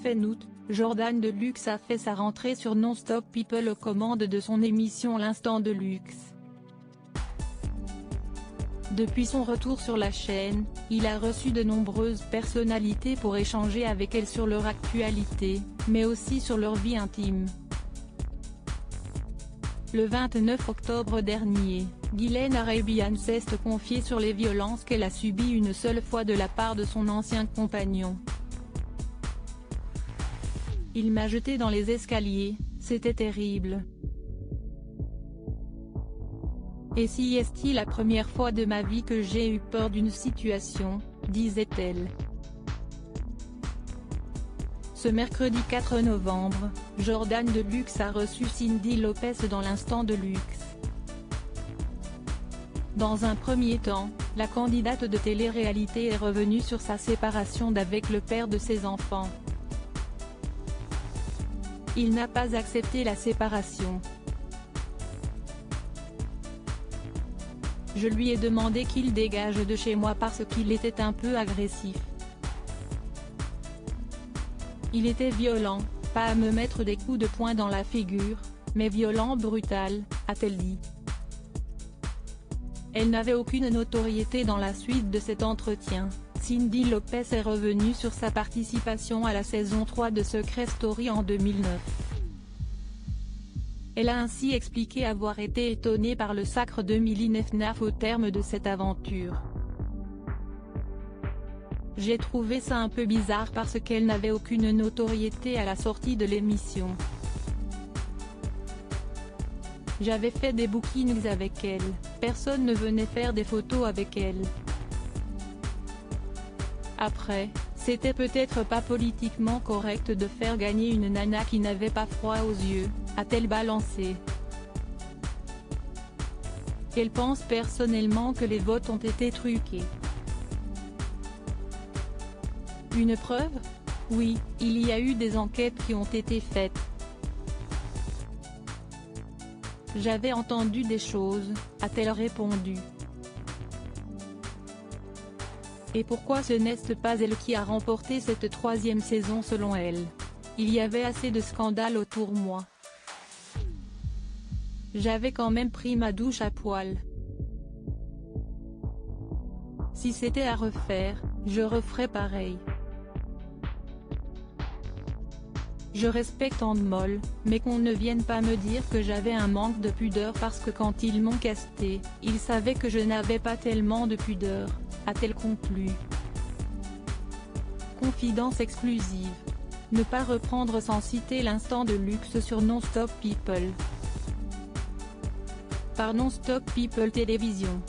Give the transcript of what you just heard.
Fin août, Jordan Deluxe a fait sa rentrée sur Non-Stop People aux commandes de son émission L'Instant de Luxe. Depuis son retour sur la chaîne, il a reçu de nombreuses personnalités pour échanger avec elles sur leur actualité, mais aussi sur leur vie intime. Le 29 octobre dernier, Guylaine Arabian s'est confiée sur les violences qu'elle a subies une seule fois de la part de son ancien compagnon. Il m'a jeté dans les escaliers, c'était terrible. Et si est-il la première fois de ma vie que j'ai eu peur d'une situation, disait-elle. Ce mercredi 4 novembre, Jordan Deluxe a reçu Cyndi Lopez dans l'Instant de Luxe. Dans un premier temps, la candidate de télé-réalité est revenue sur sa séparation d'avec le père de ses enfants. Il n'a pas accepté la séparation. Je lui ai demandé qu'il dégage de chez moi parce qu'il était un peu agressif. Il était violent, pas à me mettre des coups de poing dans la figure, mais violent brutal, a-t-elle dit. Elle n'avait aucune notoriété dans la suite de cet entretien. Cyndi Lopez est revenue sur sa participation à la saison 3 de Secret Story en 2009. Elle a ainsi expliqué avoir été étonnée par le sacre de Millie Neff au terme de cette aventure. J'ai trouvé ça un peu bizarre parce qu'elle n'avait aucune notoriété à la sortie de l'émission. J'avais fait des bookings avec elle, personne ne venait faire des photos avec elle. Après, c'était peut-être pas politiquement correct de faire gagner une nana qui n'avait pas froid aux yeux, a-t-elle balancé. Elle pense personnellement que les votes ont été truqués. Une preuve? Oui, il y a eu des enquêtes qui ont été faites. J'avais entendu des choses, a-t-elle répondu. Et pourquoi ce n'est pas elle qui a remporté cette troisième saison selon elle? Il y avait assez de scandales autour moi. J'avais quand même pris ma douche à poil. Si c'était à refaire, je referais pareil. Je respecte Endemol, mais qu'on ne vienne pas me dire que j'avais un manque de pudeur parce que quand ils m'ont casté, ils savaient que je n'avais pas tellement de pudeur, a-t-elle conclu. Confidence exclusive. Ne pas reprendre sans citer l'Instant de Luxe sur Non-Stop People. Par Non-Stop People Télévision.